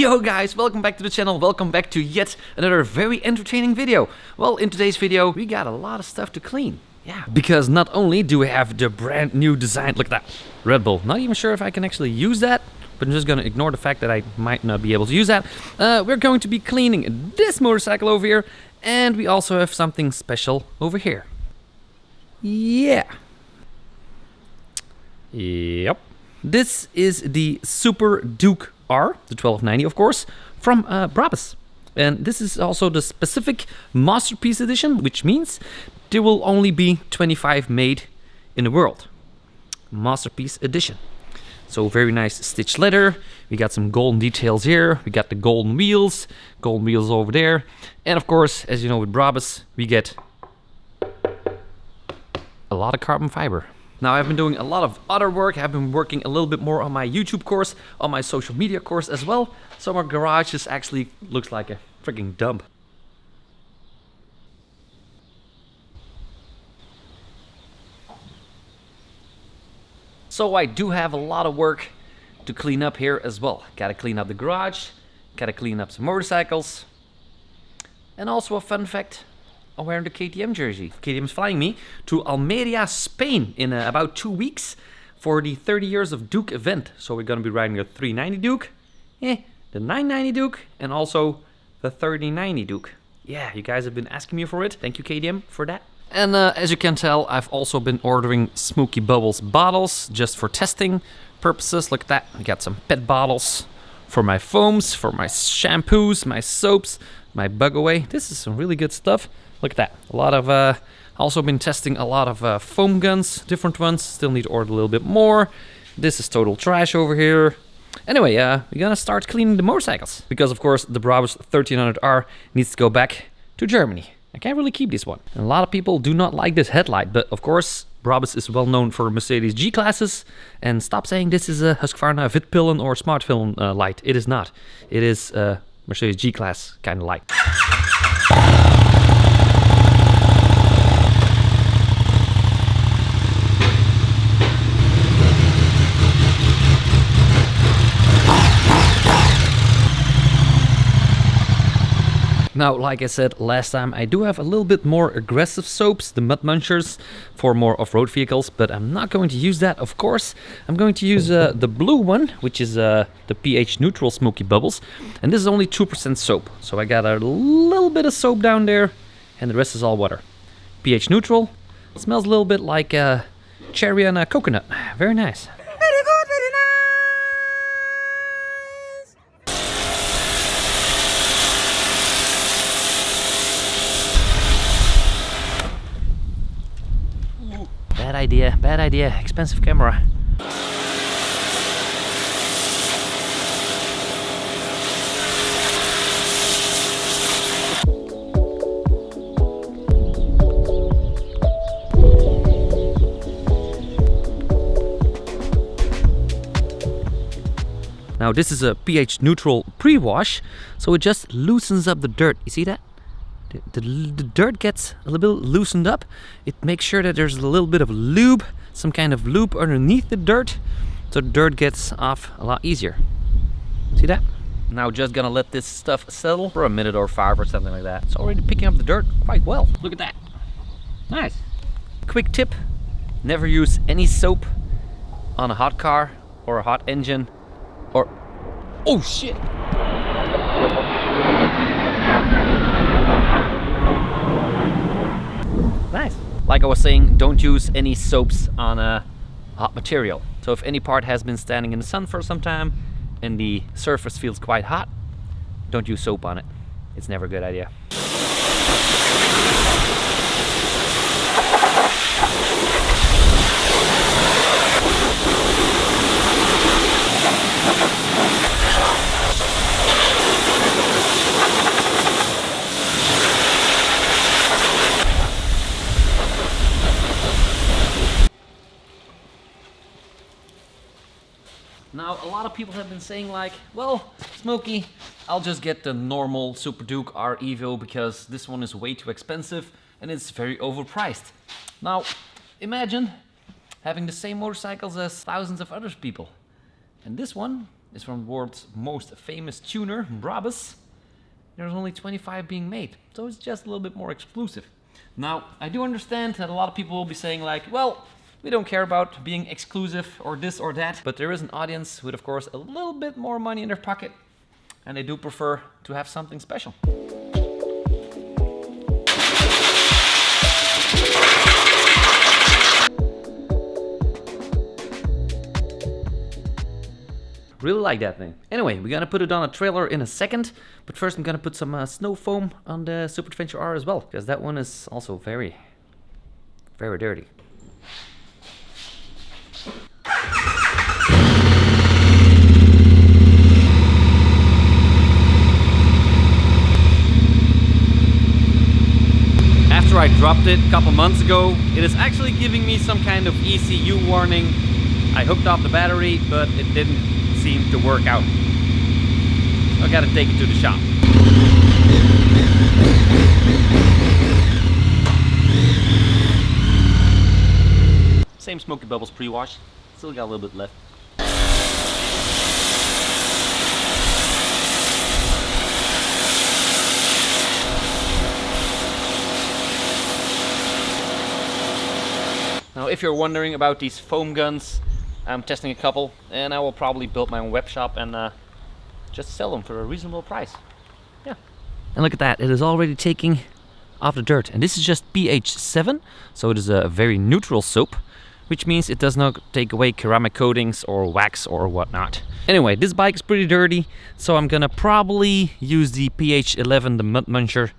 Yo guys, welcome back to the channel, welcome back to yet another very entertaining video. Well, in today's video, we got a lot of stuff to clean. Yeah, because not only do we have the brand new design, look at that, Red Bull. Not even sure if I can actually use that, but I'm just gonna ignore the fact that I might not be able to use that. We're going to be cleaning this motorcycle over here, and we also have something special over here. Yeah. Yep. This is the SUperduke R, the 1290 of course, from Brabus. And this is also the specific Masterpiece Edition, which means there will only be 25 made in the world. Masterpiece Edition. So very nice stitched leather. We got some golden details here. We got the golden wheels over there. And of course, as you know with Brabus, we get a lot of carbon fiber. Now I've been doing a lot of other work. I've been working a little bit more on my YouTube course, on my social media course as well. So my garage just actually looks like a freaking dump. So I do have a lot of work to clean up here as well. Gotta clean up the garage, gotta clean up some motorcycles. And also a fun fact, I'm wearing the KTM jersey. KTM is flying me to Almeria, Spain in about 2 weeks for the 30 years of Duke event. So we're gonna be riding a 390 Duke, the 990 Duke, and also the 3090 Duke. Yeah, you guys have been asking me for it. Thank you KTM for that. And as you can tell, I've also been ordering Smokey Bubbles bottles just for testing purposes. Look at that, I got some pet bottles for my foams, for my shampoos, my soaps, my bug away. This is some really good stuff. Look at that. A lot of, also been testing a lot of foam guns, different ones. Still need to order a little bit more. This is total trash over here. Anyway, we're gonna start cleaning the motorcycles. Because of course, the Brabus 1300R needs to go back to Germany. I can't really keep this one. And a lot of people do not like this headlight, but of course, Brabus is well known for Mercedes G classes. And stop saying this is a Husqvarna Vitpillen or Smartfilm light. It is not. It is Mercedes G class kind of light. Now, like I said last time, I do have a little bit more aggressive soaps, the mud munchers, for more off-road vehicles, but I'm not going to use that, of course. I'm going to use the blue one, which is the pH neutral Smokey Bubbles, and this is only 2% soap. So I got a little bit of soap down there, and the rest is all water. pH neutral, smells a little bit like cherry and a coconut. Very nice. Very good, very nice. Bad idea, expensive camera. Now this is a pH neutral pre-wash, so it just loosens up the dirt. You see that? The dirt gets a little bit loosened up. It makes sure that there's a little bit of lube, some kind of lube underneath the dirt, so the dirt gets off a lot easier. See that? Now just gonna let this stuff settle for a minute or 5 or something like that. It's already picking up the dirt quite well. Look at that. Nice. Quick tip, never use any soap on a hot car or a hot engine or... Oh shit! Nice. Like I was saying, don't use any soaps on a hot material. So if any part has been standing in the sun for some time and the surface feels quite hot, don't use soap on it. It's never a good idea. Now, a lot of people have been saying like, well, Smokey, I'll just get the normal SUperduke R Evo because this one is way too expensive and it's very overpriced. Now, imagine having the same motorcycles as thousands of other people. And this one is from the world's most famous tuner, Brabus. There's only 25 being made, so it's just a little bit more exclusive. Now, I do understand that a lot of people will be saying like, well, we don't care about being exclusive or this or that, but there is an audience with, of course, a little bit more money in their pocket, and they do prefer to have something special. Really like that thing. Anyway, we're gonna put it on a trailer in a second, but first I'm gonna put some snow foam on the Super Adventure R as well, because that one is also very, very dirty. After I dropped it a couple months ago, it is actually giving me some kind of ECU warning. I hooked up the battery, but it didn't seem to work out. I gotta take it to the shop. Same Smokey Bubbles pre-wash, still got a little bit left. Now, if you're wondering about these foam guns, I'm testing a couple, and I will probably build my own web shop and just sell them for a reasonable price. Yeah. And look at that, it is already taking off the dirt. And this is just pH 7, so it is a very neutral soap, which means it does not take away ceramic coatings or wax or whatnot. Anyway, this bike is pretty dirty, so I'm gonna probably use the pH 11, the mud muncher,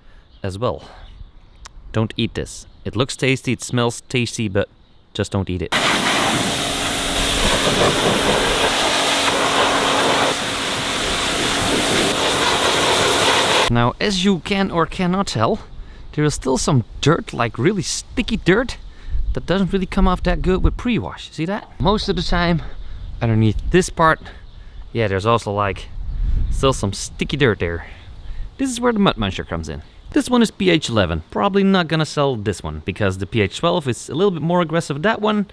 as well. Don't eat this. It looks tasty, it smells tasty, but just don't eat it. Now, as you can or cannot tell, there is still some dirt, like really sticky dirt, that doesn't really come off that good with pre-wash. See that? Most of the time, underneath this part, yeah, there's also like still some sticky dirt there. This is where the mud muncher comes in. This one is pH 11. Probably not gonna sell this one because the pH 12 is a little bit more aggressive than that one,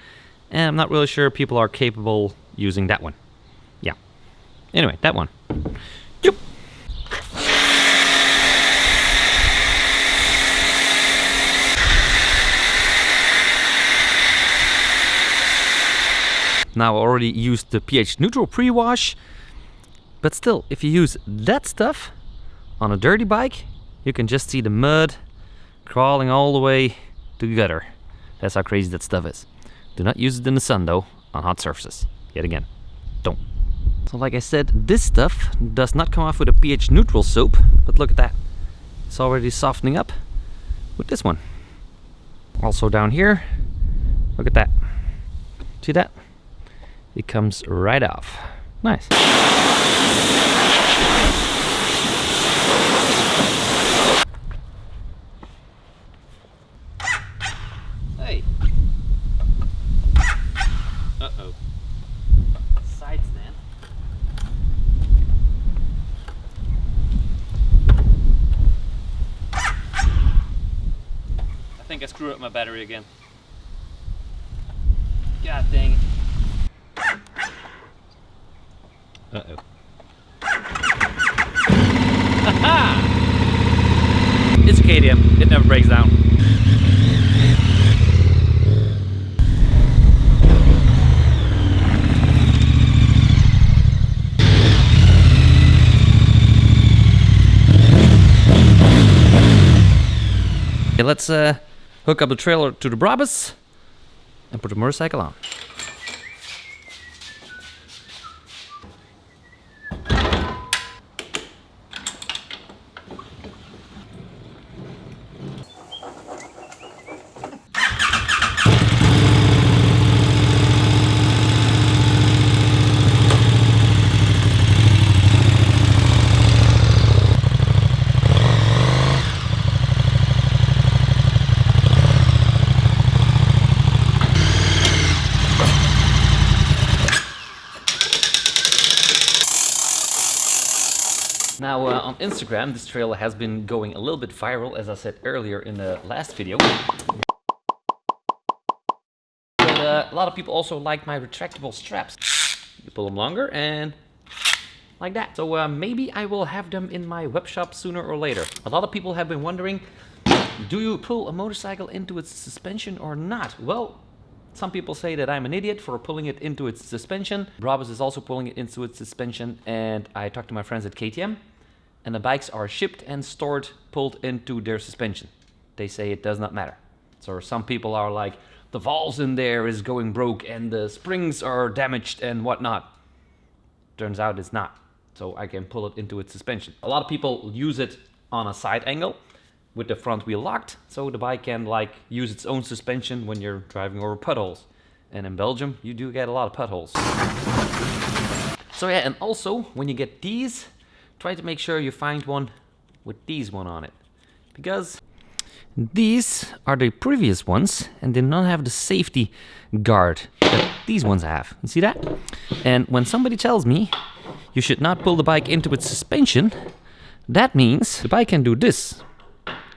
and I'm not really sure people are capable using that one. Yeah. Anyway, that one. Yep. Now I already used the pH neutral pre-wash, but still, if you use that stuff on a dirty bike, you can just see the mud crawling all the way to the gutter. That's how crazy that stuff is. Do not use it in the sun though, on hot surfaces. Yet again, don't. So like I said, this stuff does not come off with a pH neutral soap, but look at that. It's already softening up with this one. Also down here, look at that. See that? It comes right off. Nice. Hey. Uh-oh. Side stand. I think I screwed up my battery again. God dang it. Uh-oh. It's a KTM, it never breaks down. Okay, let's hook up the trailer to the Brabus and put the motorcycle on. Now on Instagram, this trailer has been going a little bit viral, as I said earlier in the last video. But a lot of people also like my retractable straps. You pull them longer and like that. So maybe I will have them in my web shop sooner or later. A lot of people have been wondering, do you pull a motorcycle into its suspension or not? Well, some people say that I'm an idiot for pulling it into its suspension. Brabus is also pulling it into its suspension, and I talked to my friends at KTM, and the bikes are shipped and stored pulled into their suspension. They say it does not matter. So some people are like, the valves in there is going broke and the springs are damaged and whatnot. Turns out it's not. So I can pull it into its suspension. A lot of people use it on a side angle with the front wheel locked, so the bike can like use its own suspension when you're driving over potholes. And in Belgium, you do get a lot of potholes. So yeah, and also when you get these, try to make sure you find one with these one on it, because these are the previous ones and they don't have the safety guard that these ones have. You see that? And when somebody tells me you should not pull the bike into its suspension, that means the bike can do this.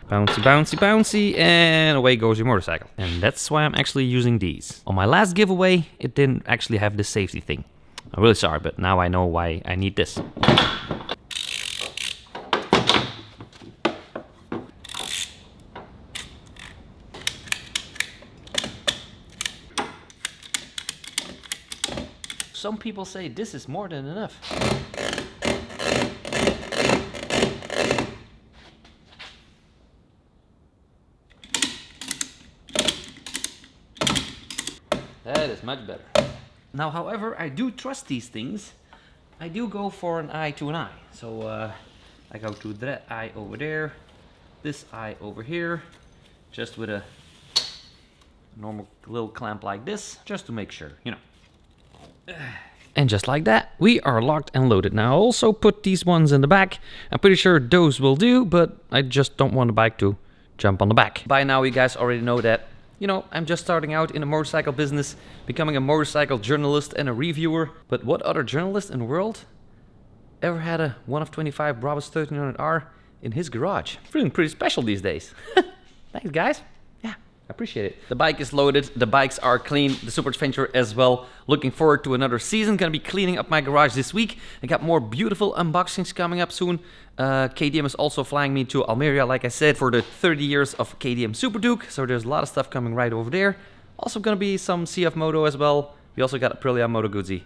Bouncy, bouncy, bouncy, and away goes your motorcycle. And that's why I'm actually using these. On my last giveaway, it didn't actually have the safety thing. I'm really sorry, but now I know why I need this. Some people say this is more than enough. That is much better. Now, however, I do trust these things. I do go for an eye to an eye. So I go to that eye over there, this eye over here, just with a normal little clamp like this, just to make sure, you know. And just like that, we are locked and loaded. Now, I also put these ones in the back. I'm pretty sure those will do, but I just don't want the bike to jump on the back. By now, you guys already know that, you know, I'm just starting out in the motorcycle business, becoming a motorcycle journalist and a reviewer. But what other journalist in the world ever had a 1 of 25 Brabus 1300R in his garage? Feeling pretty special these days. Thanks, guys. Yeah, I appreciate it. The bike is loaded, the bikes are clean, the Super Adventure as well. Looking forward to another season. Gonna be cleaning up my garage this week. I got more beautiful unboxings coming up soon. KTM is also flying me to Almeria, like I said, for the 30 years of KTM SUperduke. So there's a lot of stuff coming right over there. Also gonna be some CF Moto as well. We also got Aprilia Moto Guzzi.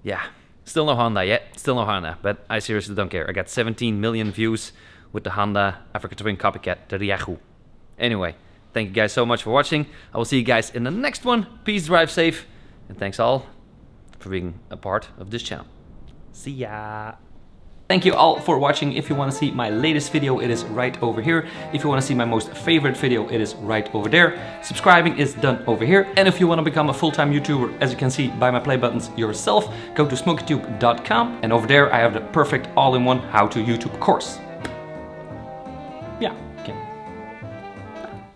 Yeah, still no Honda yet. Still no Honda, but I seriously don't care. I got 17 million views with the Honda Africa Twin copycat, the Ryaku. Anyway, thank you guys so much for watching. I will see you guys in the next one. Peace, drive safe, and thanks all for being a part of this channel. See ya. Thank you all for watching. If you want to see my latest video, it is right over here. If you want to see my most favorite video, it is right over there. Subscribing is done over here. And if you want to become a full-time YouTuber, as you can see by my play buttons yourself, go to smokytube.com, and over there I have the perfect all-in-one how to YouTube course.